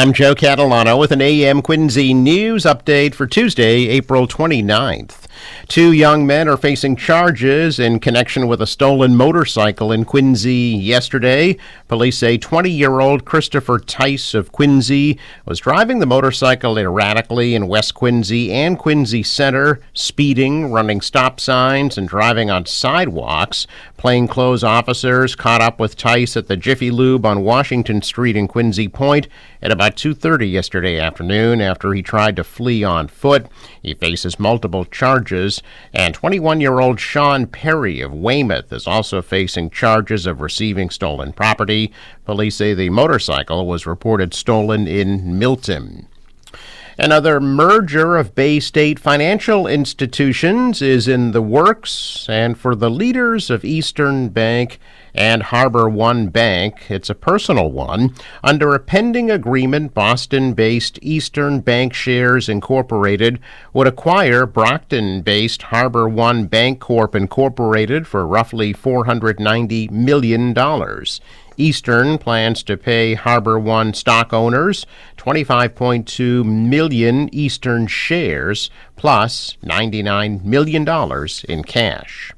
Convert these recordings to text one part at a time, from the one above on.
I'm Joe Catalano with an AM Quincy news update for Tuesday, April 29th. Two young men are facing charges in connection with a stolen motorcycle in Quincy yesterday. Police say 20-year-old Christopher Tice of Quincy was driving the motorcycle erratically in West Quincy and Quincy Center, speeding, running stop signs, and driving on sidewalks. Plainclothes officers caught up with Tice at the Jiffy Lube on Washington Street in Quincy Point at about 2:30 yesterday afternoon after he tried to flee on foot. He faces multiple charges, and 21-year-old Sean Perry of Weymouth is also facing charges of receiving stolen property. Police say the motorcycle was reported stolen in Milton. Another merger of Bay State financial institutions is in the works, and for the leaders of Eastern Bank and Harbor One Bank, it's a personal one. Under a pending agreement, Boston-based Eastern Bankshares Incorporated would acquire Brockton-based Harbor One Bancorp Incorporated for roughly $490 million. Eastern plans to pay Harbor One stock owners 25.2 million Eastern shares plus $99 million in cash.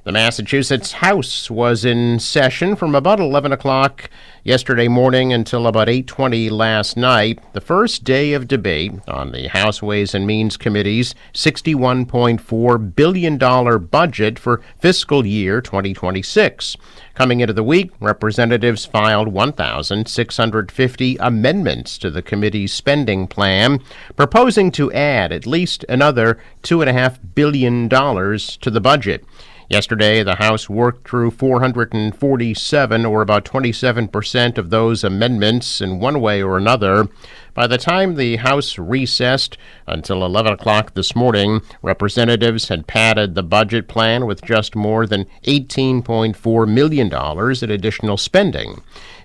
The Massachusetts House was in session from about 11 o'clock yesterday morning until about 8:20 last night, the first day of debate on the House Ways and Means Committee's $61.4 billion budget for fiscal year 2026. Coming into the week, representatives filed 1,650 amendments to the committee's spending plan, proposing to add at least another $2.5 billion to the budget. Yesterday, the House worked through 447, or about 27% of those amendments in one way or another. By the time the House recessed until 11 o'clock this morning, representatives had padded the budget plan with just more than $18.4 million in additional spending.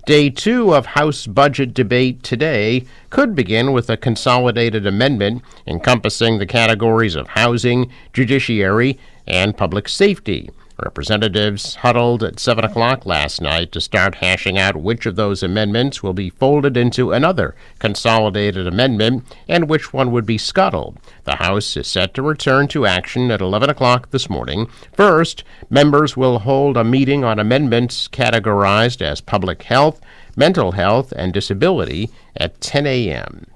Day two of House budget debate today could begin with a consolidated amendment encompassing the categories of housing, judiciary, and public safety. Representatives huddled at 7 o'clock last night to start hashing out which of those amendments will be folded into another consolidated amendment and which one would be scuttled. The House is set to return to action at 11 o'clock this morning. First, members will hold a meeting on amendments categorized as public health, mental health, and disability at 10 a.m.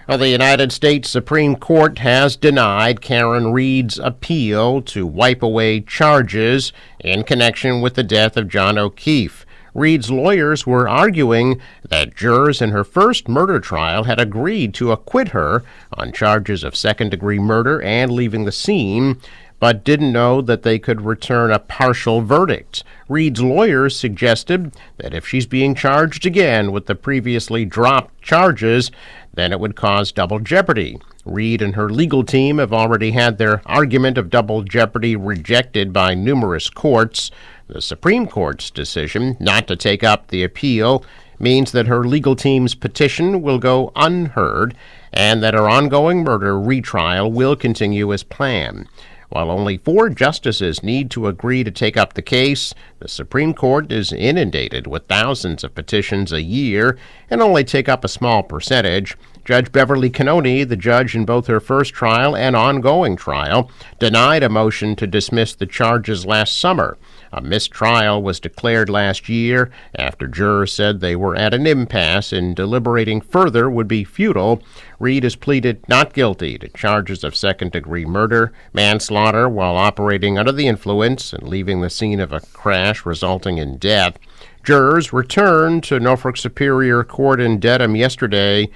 Well, the United States Supreme Court has denied Karen Read's appeal to wipe away charges in connection with the death of John O'Keefe. Read's lawyers were arguing that jurors in her first murder trial had agreed to acquit her on charges of second-degree murder and leaving the scene, but didn't know that they could return a partial verdict. Read's lawyers suggested that if she's being charged again with the previously dropped charges, then it would cause double jeopardy. Read and her legal team have already had their argument of double jeopardy rejected by numerous courts. The Supreme Court's decision not to take up the appeal means that her legal team's petition will go unheard and that her ongoing murder retrial will continue as planned. While only 4 justices need to agree to take up the case, the Supreme Court is inundated with thousands of petitions a year and only take up a small percentage. Judge Beverly Cannoni, the judge in both her first trial and ongoing trial, denied a motion to dismiss the charges last summer. A mistrial was declared last year after jurors said they were at an impasse and deliberating further would be futile. Read has pleaded not guilty to charges of second-degree murder, manslaughter while operating under the influence and leaving the scene of a crash resulting in death. Jurors returned to Norfolk Superior Court in Dedham yesterday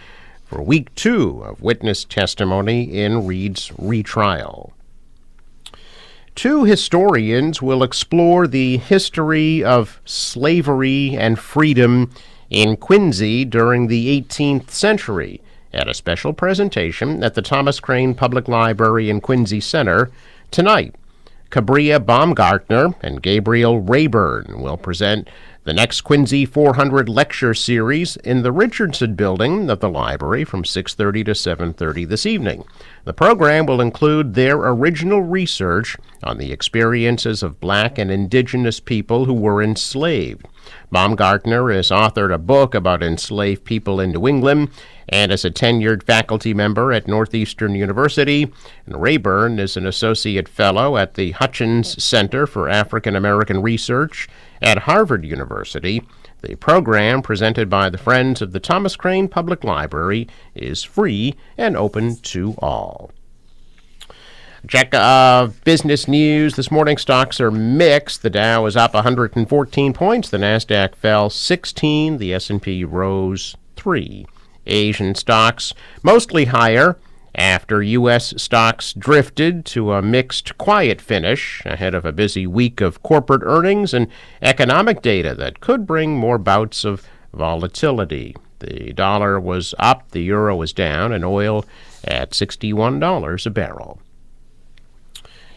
for week 2 of witness testimony in Read's retrial. 2 historians will explore the history of slavery and freedom in Quincy during the 18th century at a special presentation at the Thomas Crane Public Library in Quincy Center tonight. Cabria Baumgartner and Gabriel Rayburn will present the next Quincy 400 lecture series in the Richardson Building of the library from 6:30 to 7:30 this evening. The program will include their original research on the experiences of Black and Indigenous people who were enslaved. Baumgartner has authored a book about enslaved people in New England and is a tenured faculty member at Northeastern University. And Rayburn is an associate fellow at the Hutchins Center for African American Research at Harvard University. The program, presented by the Friends of the Thomas Crane Public Library, is free and open to all. Check business news. This morning, stocks are mixed. The Dow is up 114 points. The Nasdaq fell 16. The S&P rose 3. Asian stocks mostly higher after U.S. stocks drifted to a mixed, quiet finish ahead of a busy week of corporate earnings and economic data that could bring more bouts of volatility. The dollar was up, the euro was down, and oil at $61 a barrel.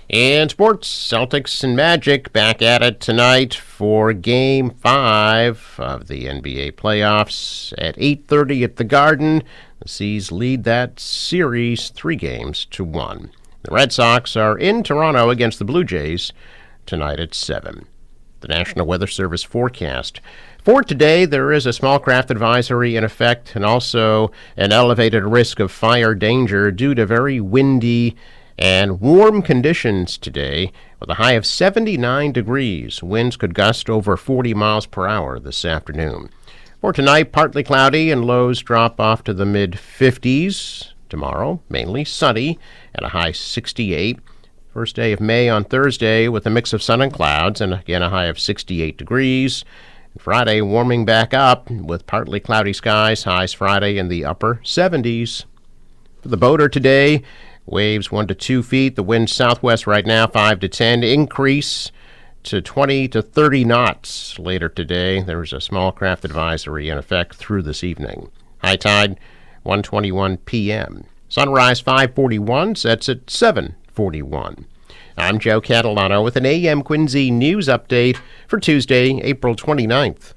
In sports, Celtics and Magic back at it tonight for Game 5 of the NBA playoffs at 8:30 at the Garden. The C's lead that series 3-1. The Red Sox are in Toronto against the Blue Jays tonight at 7. The National Weather Service forecast. For today, there is a small craft advisory in effect and also an elevated risk of fire danger due to very windy and warm conditions today with a high of 79 degrees. Winds could gust over 40 miles per hour this afternoon. For tonight, partly cloudy and lows drop off to the mid-50s. Tomorrow, mainly sunny and a high 68. First day of May on Thursday with a mix of sun and clouds and again a high of 68 degrees. Friday warming back up with partly cloudy skies, highs Friday in the upper 70s. For the boater today, waves 1 to 2 feet. The wind southwest right now 5 to 10. Increase to 20 to 30 knots later today. There's a small craft advisory in effect through this evening. High tide 1:21 p.m. Sunrise 5:41, sets at 7:41. I'm Joe Catalano with an AM Quincy news update for Tuesday, April 29th.